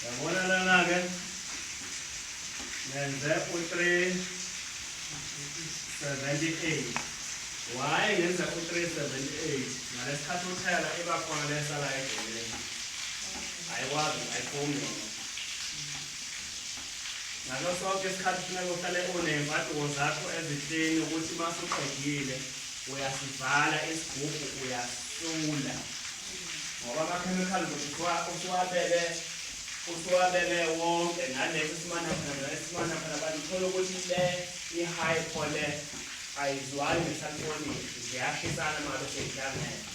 Yabona lana-ke ngenze u-378. Why ngenza u-378? Ngalesikhathi uthela iba khona lesala egcekeni. Ayikwazi ayiphumi yona. Ngaso sonke isikhathi kufuneka uhlale uney'mfaduko zakho ezihleni ukuthi uma usuqedile uyasivala isigubhu uyasula. Ngoba amakhemikhali usuwabeke wonke nalesi simana phela abantu uthola ukuthi le i-hypo le ayizwani ne-sulfonic ziyashisana uma bese zihlangene.